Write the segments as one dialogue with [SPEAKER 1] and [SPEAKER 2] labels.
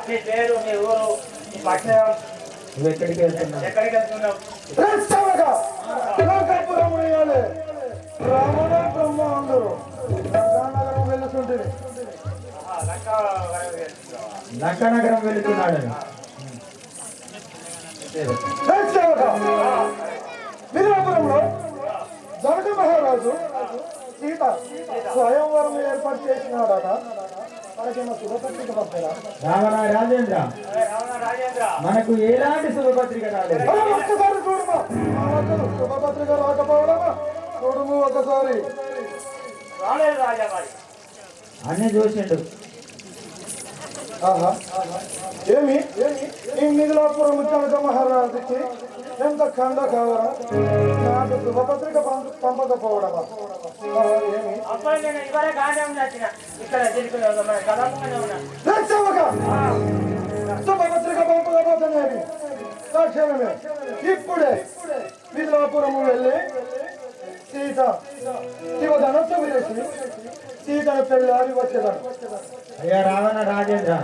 [SPEAKER 1] మీ పేరు మీ ఊరు మీ పట్టణం ఎక్కడికి వెళ్తున్నావు
[SPEAKER 2] రాముడు బ్రహ్మాండు వెళ్తుంటే లంకనగరం వెళుతున్నాడు.
[SPEAKER 3] విజయపురంలో జనక మహారాజు సీత స్వయంవరం ఏర్పాటు చేసినాడట. మనకేమో శుభపత్రిక పంపారా?
[SPEAKER 2] రావణ రాజేంద్ర, మనకు ఎలాంటి శుభపత్రిక రాలేదు.
[SPEAKER 3] ఒక్కసారి చూడమా, శుభపత్రిక రాకపోవడమా? చూడము ఒకసారి.
[SPEAKER 1] రాలేదు రాజా మరి
[SPEAKER 2] అన్నీ చూసిండు.
[SPEAKER 3] ఏమి ఈ మిథిలాపురం జనక మహారాజుకి ఎంత ఖండ కావరా? నాకు శుభపత్రిక పంపకపోవడమా? ఏమి
[SPEAKER 1] అప్పుడు నేను ఇవరకు ఆనే వచ్చిన ఇక్కడ
[SPEAKER 3] శుభపత్రిక పంపకపోతేనేమి తక్షణమే ఇప్పుడే మిథిలాపురము వెళ్ళి శివధనస్సు విరేసి సీతను పెళ్ళాడి వచ్చేదాన్ని.
[SPEAKER 2] అయ్యా రావణ రాజేంద్ర,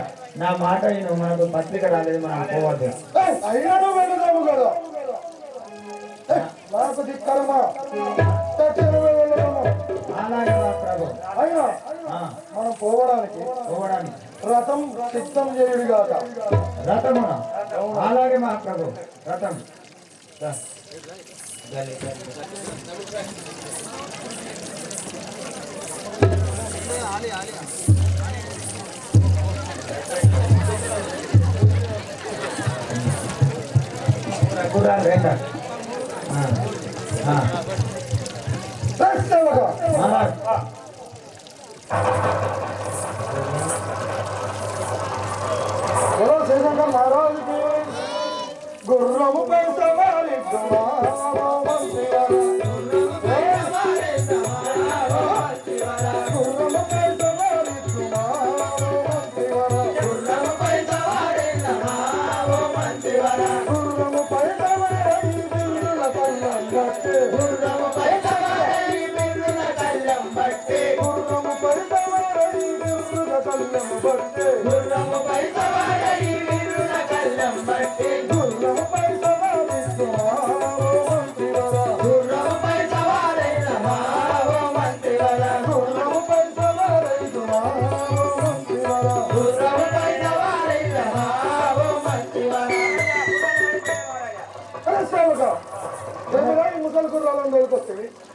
[SPEAKER 2] నా మాట నేను మనకు పత్రిక రాలేదు, మనం పోవద్దు.
[SPEAKER 3] అయినా వెళ్ళదాము కదా, నాకు దిక్కరమా తక్షణమే వెళ్ళదాము.
[SPEAKER 2] అలాగే మా ప్రభు.
[SPEAKER 3] అయినా మనం పోవడానికి రథం సిద్ధం చేయుడు కాక.
[SPEAKER 2] రథమున? అలాగే మా ప్రభు, రథం. గుర్రాలు రేట
[SPEAKER 3] శ్రీశంకర్ మహారాజుకి గుర్రము పెంచవాలి.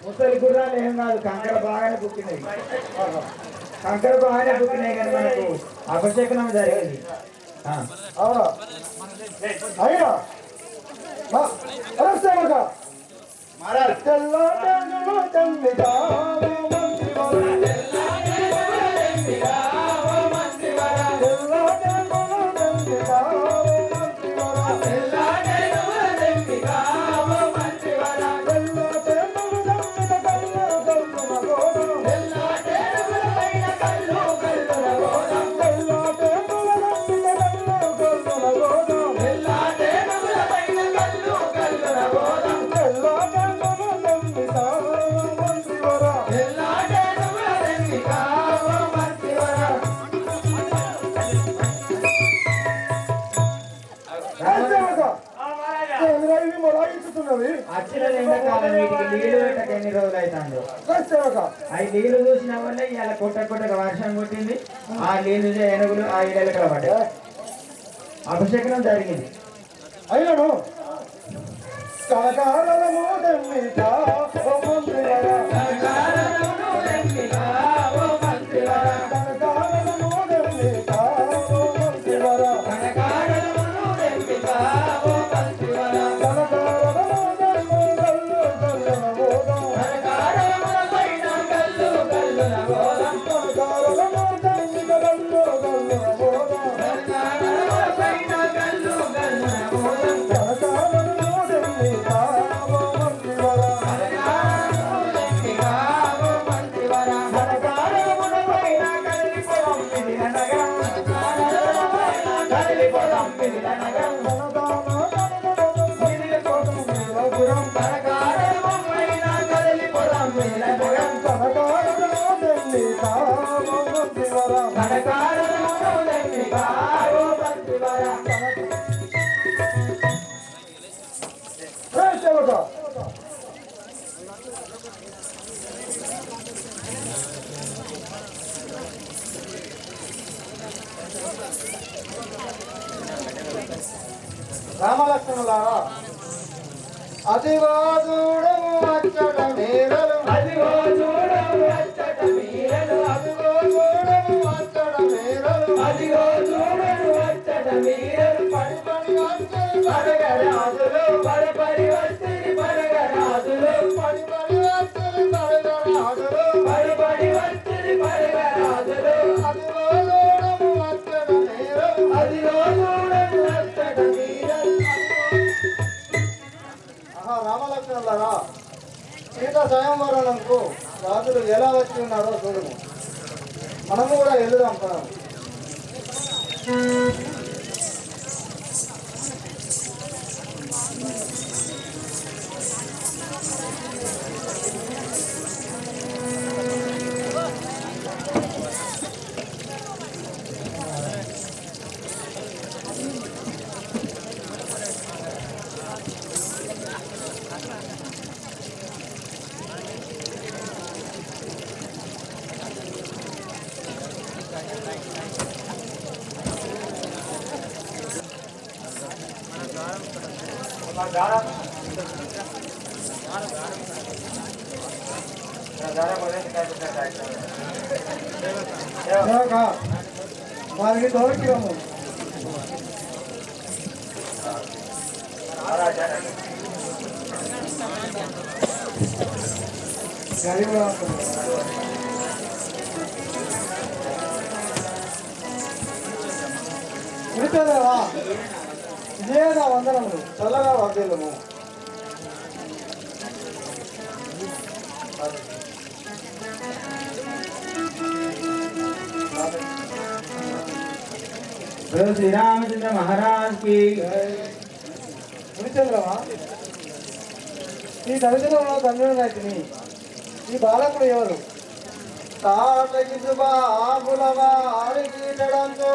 [SPEAKER 2] ముసలి గుర్రాలు ఏం కాదు, కంకర బాగానే పుట్టినాయి. కంకర బాగానే పుట్టినాయి కానీ మనకు అపశకనం జరిగింది.
[SPEAKER 3] అవునా? అయినా
[SPEAKER 2] వచ్చిన ఎండాకాలం వీటికి నీళ్లు పెట్టక ఎన్ని రోజులు అవుతుందో. అవి నీళ్లు చూసిన వల్ల ఇలా కొట్టగా వర్షం కొట్టింది. ఆ నీళ్లు ఏనుగులు ఆ ఇళ్ళకల పడ్డాయి. అభిషేకం జరిగింది.
[SPEAKER 3] అయినాను రామలక్ష్మణులారా అదిగో చూడము అచ్చట మీరలు
[SPEAKER 2] అదిగో చూడము అచ్చట మీరలు
[SPEAKER 3] అదిగో చూడము అచ్చట మీరలు
[SPEAKER 2] అదిగో చూడము అచ్చట మీరలు
[SPEAKER 3] పడి పడి వచ్చి
[SPEAKER 2] పడగరాజులు పడపడి వచ్చి పడగరాజులు
[SPEAKER 3] పడి పడి వచ్చి పడగరాజులు
[SPEAKER 2] పడపడి వచ్చి పడగరాజులు
[SPEAKER 3] అదిగో చూడము అచ్చట మీరలు
[SPEAKER 2] అదిగో చూడము అచ్చట మీరలు
[SPEAKER 3] ఆహా రామలక్ష్మణులారా సీత స్వయంవరణంకు రాజులు ఎలా వచ్చి ఉన్నారో చూడము మనము కూడా వెళ్దాం పదం వారికి దొరికిరము వింటలేవా ఇదేనా వందనములు చల్లగా వర్దిల్లము
[SPEAKER 2] श्री रामचंद्र महाराज की
[SPEAKER 3] వినిచంద్రమా ఈ దర్శనంలో ధన్యుడైతిని ఈ బాలకుడు ఎవరు తాటకి శుభాబులవారికీటడంతో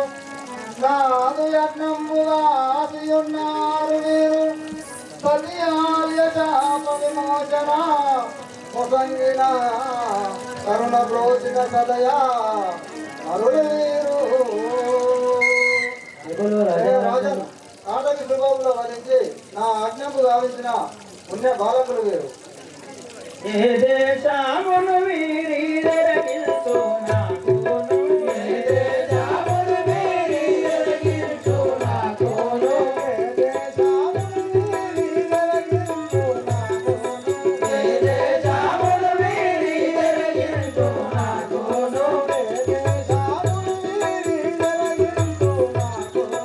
[SPEAKER 3] నాదు యజ్ఞంబుగా ఆశయున్నారు వీరు బలియాల్య శాప విమోచన పొసంగిన కరుణ బ్రోచిన సదయా అరుడు వీరు రాజన్ ఆటకి శుభములు వరించి నా ఆజ్ఞకు గావించిన పుణ్య బాలకులు వీరు
[SPEAKER 2] ఏ దేశమును వీరిరగిల్తో నాకును ఏ దేశమును వీరిరగిల్తో నాకును
[SPEAKER 3] ఏ దేశమును వీరిరగిల్తో నాకును
[SPEAKER 2] ఏ దేశమును వీరిరగిల్తో నాకును
[SPEAKER 3] ఏ దేశమును వీరిరగిల్తో నాకును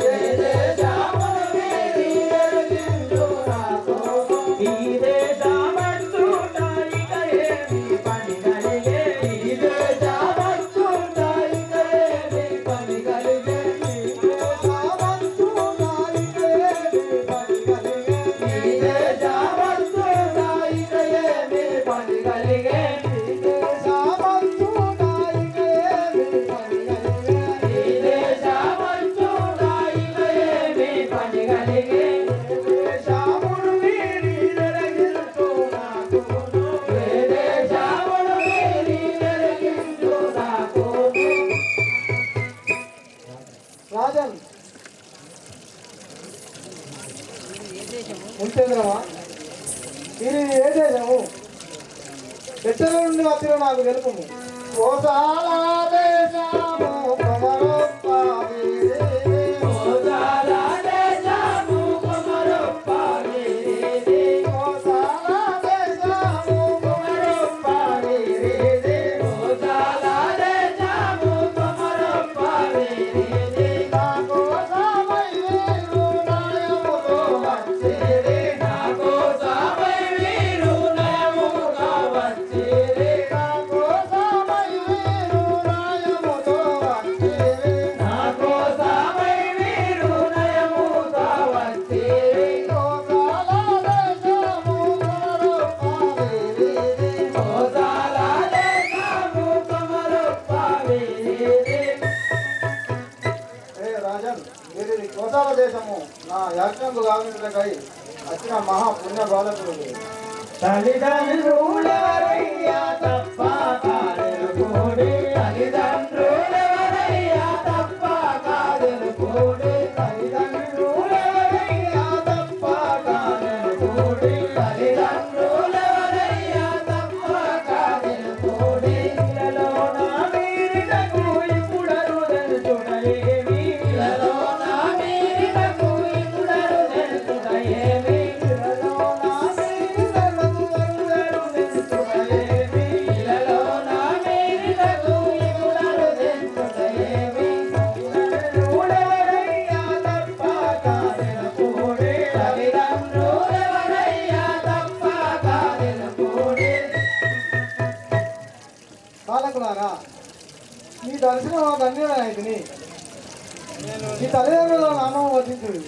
[SPEAKER 2] ఏ దేశమును వీరిరగిల్తో నాకును ఈ దేశమందు ఏమి పని కలిగే ఈ దేశమందు ఏమి పని కలిగే ఈ దేశమందు ఏమి పని కలిగే ఈ దేశమందు ఏమి పని కలిగే దేశమును వీరిరగిల్తో నాకును ఏ దేశమును వీరిరగిల్తో నాకును
[SPEAKER 3] రాజన్ ఉంచేంద్రమా ఇది ఏ దేశము ఎచ్చల నుండి వచ్చిన నాకు తెలుపుము కోసాల దేశము కొమరొప్ప వీరి.
[SPEAKER 2] కోసాల దేశము కొమరొప్ప వీరిది.
[SPEAKER 3] కోసాల దేశము
[SPEAKER 2] కొమరొప్ప వీరిది. కోసాల దేశము కొమరొప్ప వీరిది.
[SPEAKER 3] నా కోసమై వీరు నయముతో
[SPEAKER 2] వచ్చిరి నా కోసమై వీరు నయముగా వచ్చిరి
[SPEAKER 3] నా కోసమై వీరు నయముతో వచ్చిరి.
[SPEAKER 2] నా కోసమై వీరు నయముగా వచ్చిరి
[SPEAKER 3] కోసాల దేశము కొమరొప్ప వీరిది.
[SPEAKER 2] కోసాల దేశము కొమరొప్ప వీరిది.
[SPEAKER 3] ఏ రాజన్ వీరిది కోసాల దేశము నా యాజ్ఞకు గావించుటకై వచ్చిన మహా పుణ్య బాలకులు వీరు.
[SPEAKER 2] తల్లిదండ్రులెవరయ్యా తప్ప కాదెను కోడి తల్లిదండ్రులెవరయ్యా తప్ప కాదెను కోడి తల్లిదండ్రులెవరయ్యా
[SPEAKER 3] నీ దర్శనం ధన్యమైన అయితే నీ తల్లిదండ్రుల నామం వచించుడు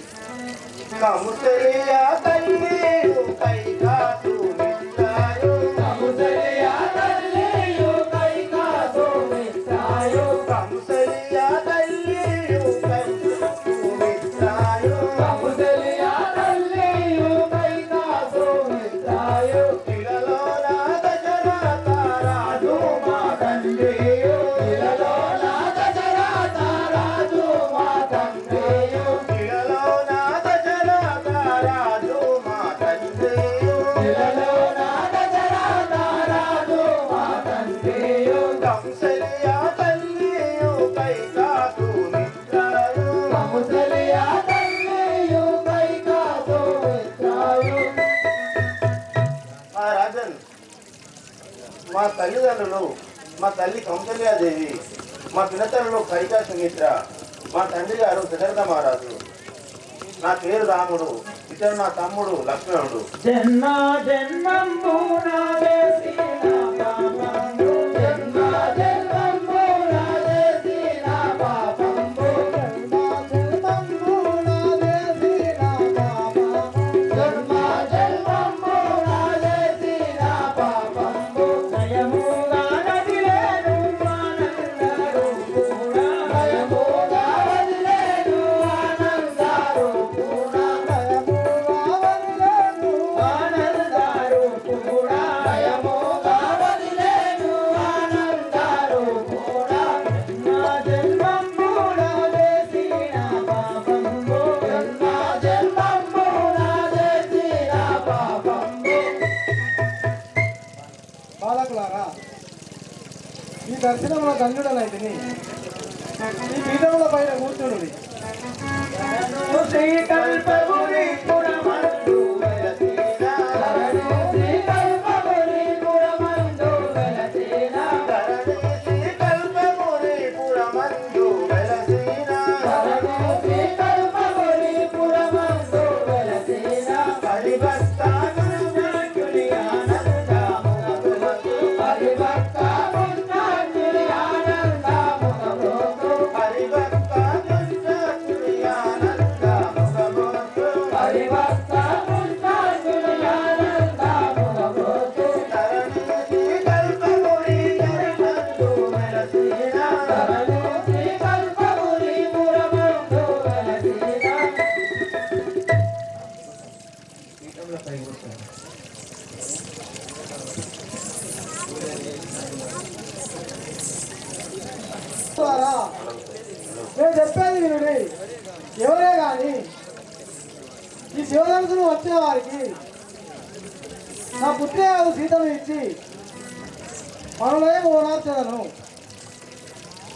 [SPEAKER 1] కముసలియా తల్లియు కైకాసు మిత్రాయో కముసలియా తల్లియు కైకాసు మిత్రాయో కముసలియా తల్లియు కైకాసు మిత్రాయో కముసలియా తల్లియు కైకాసు మిత్రాయో ఇలలో నా దశరథ రాజు మా తండ్రియో ఇలలో నా దశరథ రాజు మా తండ్రియో ఇలలో నా దశరథ రాజు మా తండ్రియో ఇలలో నా దశరథ రాజు మా తండ్రియో కంసలియా తల్లియు కైకాసు మిత్రాయో కంసలియా తల్లియు కైకాసు మిత్రాయో
[SPEAKER 4] మా రాజన్ మా తల్లిదండ్రులు మా తల్లి కౌసల్యాదేవి మా పినతల్లులు కైకా సుమిత్ర మా తండ్రి గారు దశరథ మహారాజు నా పేరు రాముడు ఇతడు నా తమ్ముడు లక్ష్మణుడు
[SPEAKER 2] జన్మ జన్మంబు నాదేసిన పాపంబు జన్మ జన్మంబు నాదేసిన పాపంబు జన్మ జన్మంబు నాదేసిన పాపంబు నయముగా నదిలేను ఆనందరు కూడా నయముగా నదిలేను ఆనందరు కూడా ఆనందారు కూడా భయముగా వదిలేను ఆనందారు కూడా జన్మ జన్మంబు నాదేసిన పాపంబు జన్మ జన్మంబు నాదేసిన పాపంబు
[SPEAKER 3] బాలకులారా ఈ దర్శనంలో ధన్యుడనైతిని ఈ పీఠముల పైన కూర్చుండి
[SPEAKER 2] శ్రీకల్పగురి పురమందు వెలసిన శ్రీకల్పగురి పురమందు వెలసిన
[SPEAKER 4] కల్పముని పురమందు వెలసిన
[SPEAKER 2] శ్రీకల్పగురి పురమందు వెలసిన
[SPEAKER 4] హరిభక్త
[SPEAKER 2] కృష్ణాంజలి ఆనందమునకు హరిభక్త కృష్ణాంజలి ఆనందమునకు
[SPEAKER 4] హరిభక్త కృష్ణాచురి ఆనంద ముఖమోతు
[SPEAKER 2] హరిభక్త కృష్ణాంజలి ఆనందమునకు
[SPEAKER 4] తరణి కల్పముని పురమందు వెలసిన
[SPEAKER 2] శ్రీకల్పగురి పురమందు వెలసిన
[SPEAKER 3] ద్వారా నేను చెప్పేది వినుడి ఎవరే కానీ ఈ శివధనుసును వచ్చిన వారికి నా పుత్రయాగు సీతను ఇచ్చి మనలే ఓనార్చదను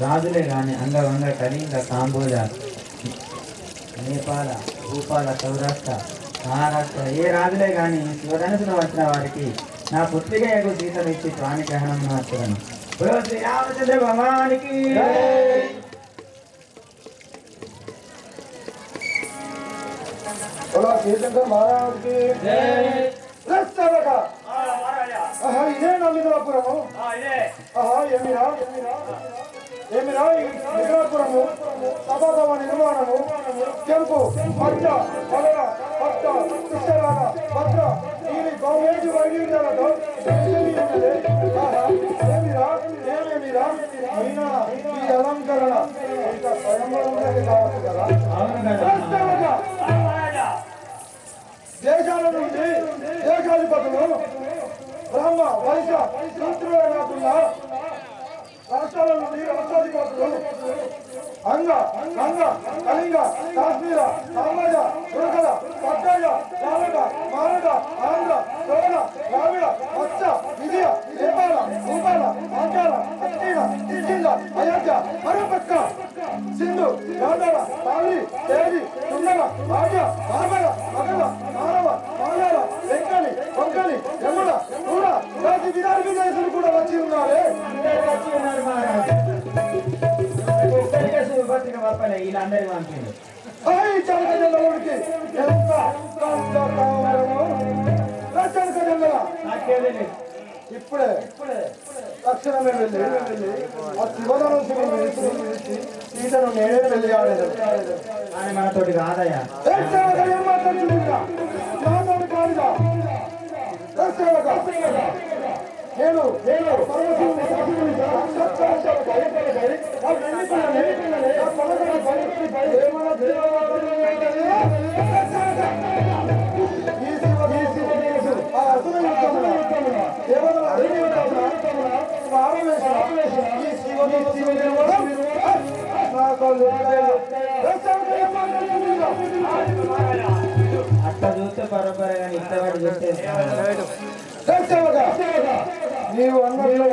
[SPEAKER 2] రాజులే గాని అంగవంగ కళింగ కాంబోజ నేపాల భూపాల సౌరాష్ట్ర మహారాష్ట్ర ఏ రాజులే గాని శివధనుసును వచ్చిన వారికి నా పుత్రిక ఎగు సీతను ఇచ్చి స్వామి గ్రహణం మార్చదను శ్రీరామచంద్ర భగవానికి
[SPEAKER 3] శ్రీశంకర్ మహారాజుకి ఇదే నమ్మిదపురము ఏమిరా ఏమిరా ఈ నగరాపురము సభాభవ నిర్మాణము చెంపు మధ్య పగల భక్త కృష్ణరాగ భద్ర దీని గౌవేజు వైద్యులతో ఏమిరా ఏమేమిరా అయినా ఈ అలంకరణ ఇంకా స్వయంవరంలోకి కావచ్చు కదా దేశాల నుండి దేశాధిపతులు బ్రహ్మ వైశ సూత్రులే కాకుండా రాష్ట్రాల నుండి రాష్ట్రాధిపతులు అంగ అంగ కళింగ కాశ్మీర సామజ దుర్గద పట్టయ చాలక మారక ఆంధ్ర చోళ ద్రావిడ మత్స విజయ నేపాల భూపాల ఆంధ్రాల అక్కీడ కిష్కింద అయోధ్య మరోపక్క సింధు గాంధార కాళీ తేజి తుంగల భాగ్య బాబల మగల మానవ మాయాల వెంకని కొంకని యమున కూడా రాజు విరాజు దేశులు కూడా వచ్చి ఉన్నారే
[SPEAKER 2] వచ్చి ఉన్నారు మహారాజు సుభద్రిక పప్పలే వీళ్ళందరికీ పంపిండు
[SPEAKER 3] చనకజల్లవుడికి ఎంత కావడము చనకజల్ల
[SPEAKER 2] నాకేదే లేదు
[SPEAKER 3] ఇప్పుడే తక్షణమే వెళ్ళి ఆ శివధనుసుని విడిచి సీతను నేనే పెళ్లి ఆడేది
[SPEAKER 2] కానీ మనతోటి కాదయ్యా.
[SPEAKER 3] నేను
[SPEAKER 2] అట్లా చూస్తే బరోబరే కానీ ఇష్టపడి చూస్తే
[SPEAKER 3] నీవు అన్నట్లు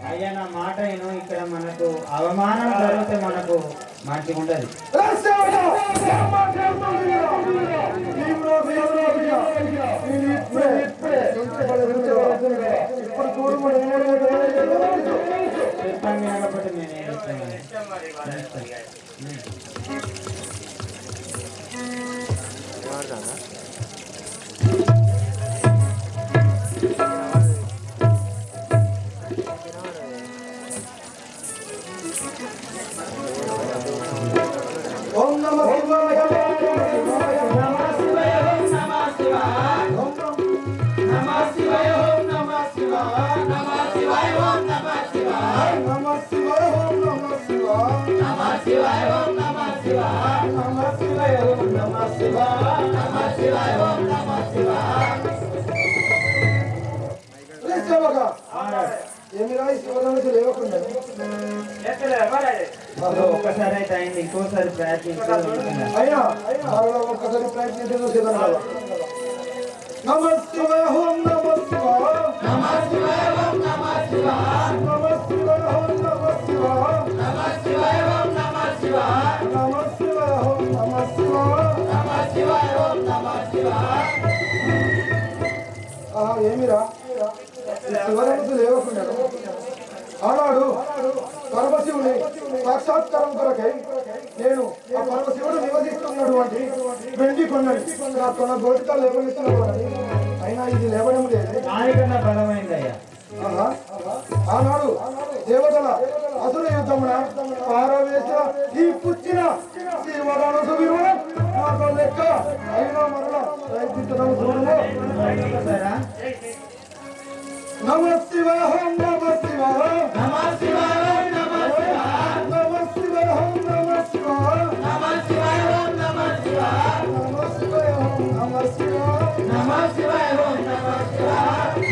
[SPEAKER 2] అయ్యా నా మాట అయిను. ఇక్కడ మనకు అవమానం జరిగితే మనకు మంచిగా ఉండదు. చెప్పండి కాకపోతే నేనేం
[SPEAKER 3] ఓం నమః శివాయ
[SPEAKER 2] నమః శివాయ ఓం నమః శివాయ నమః శివాయ ఓం నమః శివాయ నమః శివాయ ఓం నమః శివాయ
[SPEAKER 3] నమః శివాయ ఓం నమః శివాయ
[SPEAKER 2] నమః శివాయ ఓం నమః శివాయ
[SPEAKER 3] నమః శివాయ ఓం నమః శివాయ
[SPEAKER 2] నమః శివాయ ఓం నమః శివాయ.
[SPEAKER 3] శివగా ఏమి రాయి శివధనుసు లేవకుండా
[SPEAKER 2] ఒక్కసారి అయితే అయింది, ఇంకోసారి ప్రయత్నించాలి.
[SPEAKER 3] అయినా మరలా ఒక్కసారి ప్రయత్నించి చూసేదాం కదా. నమః శివాయ ఓం నమః శివాయ
[SPEAKER 2] నమః శివాయ ఓం నమః శివాయ
[SPEAKER 3] నమః శివాయ ఓం నమః శివాయ
[SPEAKER 2] నమః శివాయ ఓం నమః శివాయ
[SPEAKER 3] నమః శివాయ ఓం నమః శివాయ
[SPEAKER 2] నమః శివాయ ఓం నమః శివాయ.
[SPEAKER 3] ఏమిరా శివధనుసు లేవకుండా ఆనాడు పరమశివుని సాక్షాత్కారం కొరకై నేను ఆ పరమశివుడు నివసిస్తున్నాడు అంటే వెండి కొన్నది నా కొన్న గోటికా లేవనిస్తున్నాడు. అయినా ఇది లేవడం లేదు.
[SPEAKER 2] దానికన్నా బలమైందయ్యా.
[SPEAKER 3] ఆనాడు దేవతల అసుర యుద్ధమున పారవేసిన ఈ పుచ్చిన శివధనుసు విలువ నాకు లెక్క అయినా మరల ప్రయత్నించడం చూడము. నమః శివాయ ఓం నమః శివాయ
[SPEAKER 2] నమః శివాయ ఓం నమః శివాయ
[SPEAKER 3] నమః శివాయ ఓం నమః శివాయ
[SPEAKER 2] నమః శివాయ ఓం నమః శివాయ
[SPEAKER 3] నమః శివాయ ఓం నమః శివాయ
[SPEAKER 2] నమః శివాయ ఓం నమః శివాయ.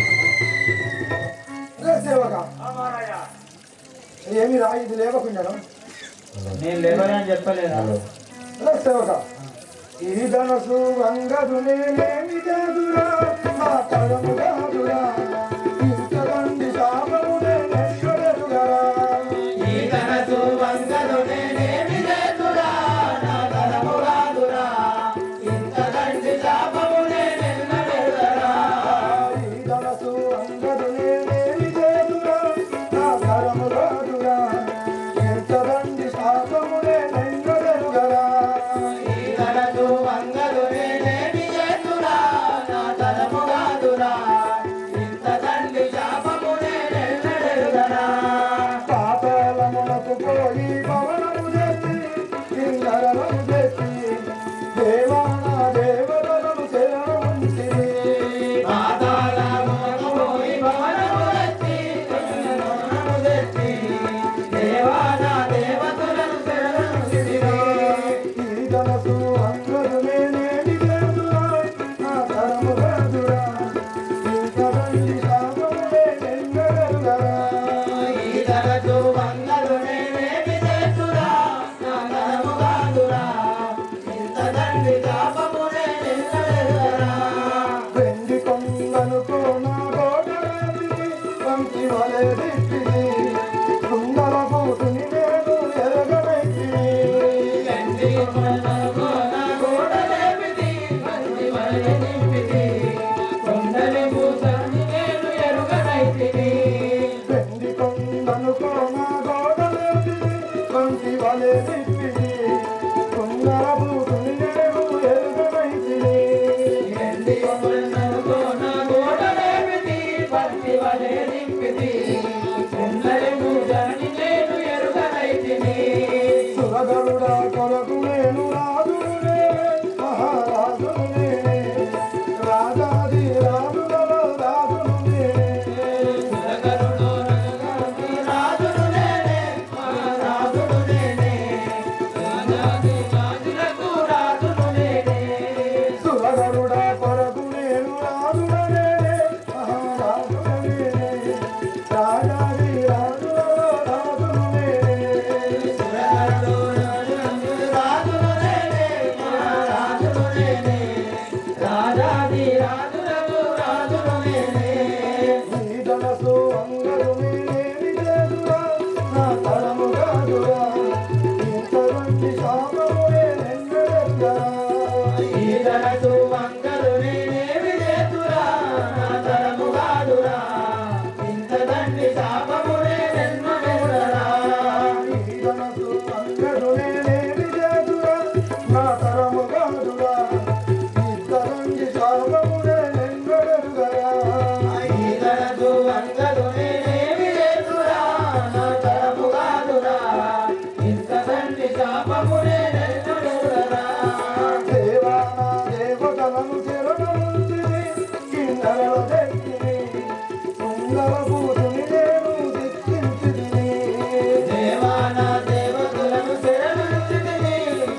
[SPEAKER 3] సేవగా ఏమి రా ఇది లేవకుండా
[SPEAKER 2] నేను లేవని చెప్పలేదు.
[SPEAKER 3] సేవక ఈ ధనసు వంగదునే నేమి జాదురా నా కరము కాదురా ఇంతమంది శాపమునే నెశ్వరుగరా
[SPEAKER 2] ఈ ధనసు వంగదు నేనేమి చేతురా నా ధనము రాదురా ఇంతదండి శాపము నేనెన్నడెరుగరా.
[SPEAKER 3] ఈ ధనసు వంగదునే నేమి జాదురా నా కరము కాదురా ఇంతమంది శాపమునే నెశ్వరుగరా
[SPEAKER 2] ఈ ధనసు వంగదు నేనేమి చేతురా నా ధనము రాదురా ఇంతదండి శాపము నేనెన్నడెరుగరా.
[SPEAKER 3] పాతాళమునకు పోయి భవనము చేసి కిందరము చేసి దేవానా దేవతలను శరణుంచిరి.
[SPEAKER 2] పాతాళమునకు పోయి భవనము తెచ్చి కన్నులను తెచ్చి దేవానా దేవతలను శరణుంచితివి.
[SPEAKER 3] ఈ ధనసు అంగదునే నేటి చేదురా నా తరము కాదురా ఇంతమంది శాపములే నెంగరుగరా.
[SPEAKER 2] ఈ ధనసు వంగదు నేనేమి చేతురా నా ధనము కాదురా ఇంతదండి శాపము నేనెన్నడెరుగరా.
[SPEAKER 3] వెండి కొండనుకో నా గోడలేదికి వంటి వలె దిక్కిది సుందర పూసుని నేను ఎరగనైతిని.
[SPEAKER 2] గండి కొనకు నా గోడలేపిది మంచి వలె నింపిది కొండలి పూసని నేను ఎరుగనైతిని.
[SPEAKER 3] వెండి కొండనుకో నా గోడలేదికి వంటి వలె దిక్కిది సుందర పూసుని నేను ఎరగనైతిని.
[SPEAKER 2] గండి కొనకు నా గోడలేపిది
[SPEAKER 3] వంగదు నేనేమి చేదురా నా తరము కాదురా ఇంతమంది శాపమునే నిన్నెరుగరా
[SPEAKER 2] ఈ ధనసు వంగదు నేనేమి చేతురా నా తరము కాదురా ఇంత దండి శాపమునే నిన్నెరుగరా
[SPEAKER 3] ఈ ధనసు వంగదు నేనేమి చేదురా నా తరము కాదురా ఇంతమంది శాపమునే నిన్నెరుగరా
[SPEAKER 2] ఈ ధనసు వంగదు నేనేమి చేతురా నా తరము కాదురా ఇంత దండి శాపమునే నిన్నెరుగరా
[SPEAKER 3] దేవా నా దేవతలను చెరగముంచిని కిన్నరల దక్కిని సుందర భూతుని నేను దిక్కించితిని
[SPEAKER 2] దేవాన దేవతలను శరణుచితిని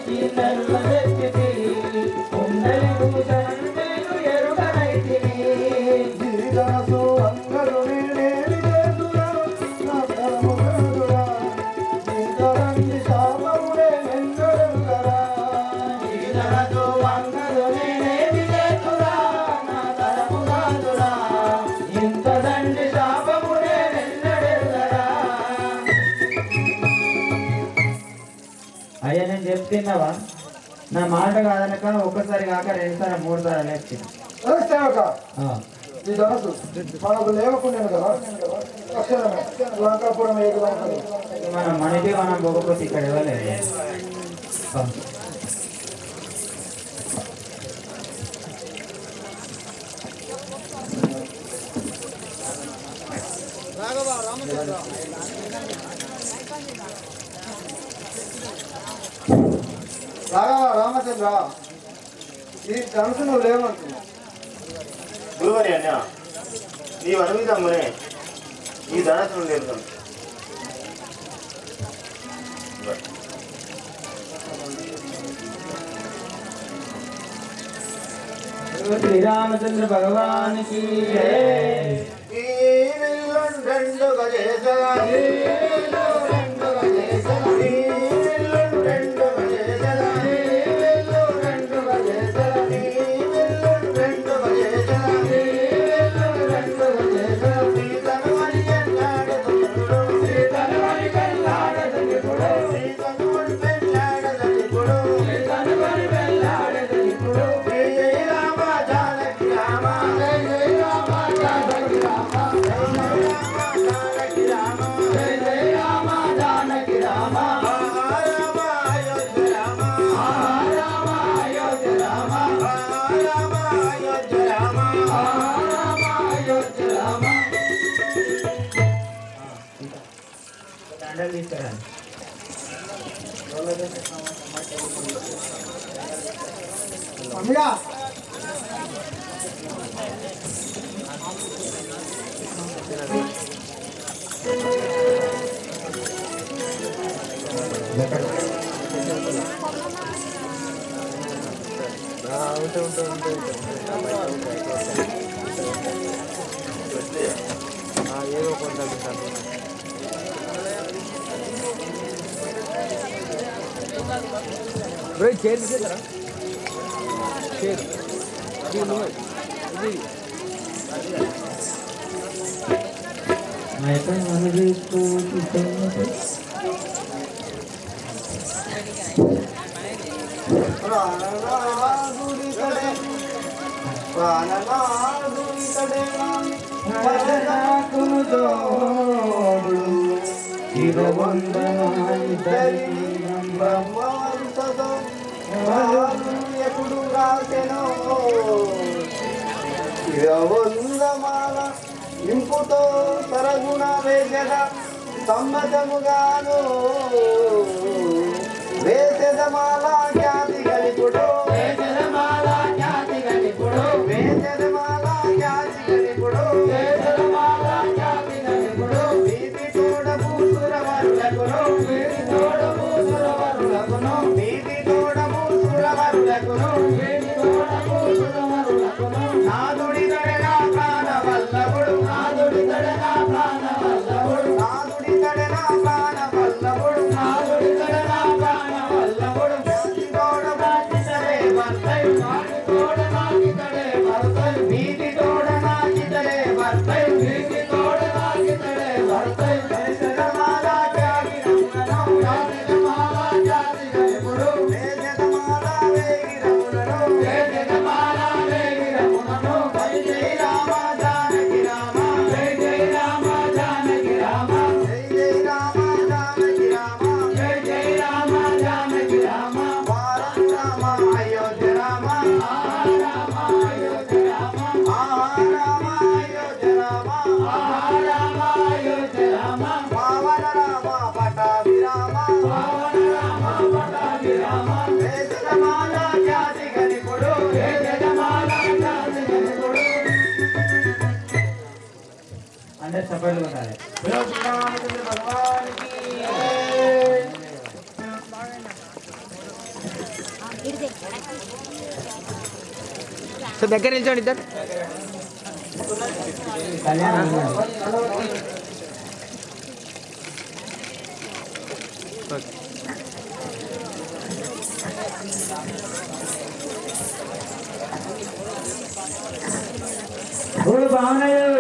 [SPEAKER 2] కిన్నరుల శక్తితి కుండలి భూషణం నేను ఎరుగనైతిని
[SPEAKER 3] గిరిదాసు అందరు నేనేమి చేదురా నా తరము కాదురా ఇంతరంగి శాపమునే నిన్నెరుగరా
[SPEAKER 2] ఈ ధనసు వంగదు నేనేమి చేతురా నా తరము కాదురా ఇంత దండి శాపమునే నిన్నడెరుగరా అయ్యా నేను చెప్తున్నావా నా మాట కాదనక ఒక్కసారి కాక రెండుసార్లు మూడు సార్లు లేపుతున్నా
[SPEAKER 3] సేవక ఈ ధనసు మనకు లేవకుండా కదా అక్షరమే లంకాపురం ఏకదంపది
[SPEAKER 2] మనం మనకి మనం పోకపోతే ఇక్కడ ఇవ్వలేదు
[SPEAKER 3] రాఘవ రామచంద్ర ఈ ధనుసు నువ్వు లేవంటున్నావు
[SPEAKER 4] గురువని అన్న నీవు అనువిధమ్మనే ఈ ధనస్సును నేర్చుకున్నాను
[SPEAKER 2] శ్రీరామచంద్ర భగవానికి
[SPEAKER 4] ఈ విల్లుండు గజేశగా ఈ విల్లుండు గజేశగా ఈ విల్లుండు గజేశగా ఈ విల్లుండు గజేశగా ఈ విల్లుండు గజేశగా ఈ విల్లుండు గజేశగా సీతనుమని కల్లాడదునిపుడు సీతనుమని కల్లాడదునిపుడు సీతనుమని పెళ్ళాడదునిపుడు సీతనుమని పెళ్ళాడదునిపుడు జయ రామ జానకి రామ జయ రామ జానకి రామ జయ రామ జానకి రామ రామ అయోధ్య రామ రామ అయోధ్య రామ రామ అయోధ్య రామ రామ అయోధ్య రామ
[SPEAKER 2] దండలు తీసుకురండి
[SPEAKER 3] అమ్మగా ప్రాణనాథుడి కడే ప్రాణనాథుడి కడే
[SPEAKER 2] భజనాకును జోడు ఇదవందనాయితరి
[SPEAKER 3] బ్రహ్మవంతతో ఎప్పుడు రాసెనో వందమాల ఇంపుతో తరగుణ వేగద సమ్మతముగాను వేసెదమాల ఖ్యాతి గలిపుడు
[SPEAKER 2] వేదమాల ఖ్యాతి గలిపుడు
[SPEAKER 3] వేసెదమాల ఖ్యాతి గలిపుడు
[SPEAKER 2] వేదమాల ఖ్యాతి గలిపుడు
[SPEAKER 3] వీధి తోడపు సురవరులకును
[SPEAKER 2] వీడి తోడము సురవరులకును
[SPEAKER 3] వీధి తోడపు సురవరులకును
[SPEAKER 2] వీడి తోడము సురవరులకును
[SPEAKER 3] నాదుడి తడనా ప్రాణ వల్లభుడు
[SPEAKER 2] నాదుడి తడనా ప్రాణ వల్లభుడు
[SPEAKER 3] నాదుడి తడనా ప్రాణ వల్లభుడు
[SPEAKER 2] నాదుడి తడనా ప్రాణ వల్లభుడు అందరు సపోర్ట్ కొట్టాలి.
[SPEAKER 5] సో దగ్గర నిల్చోండి ఇద్దరు.
[SPEAKER 2] కళ్యాణం బాగున్నాయి.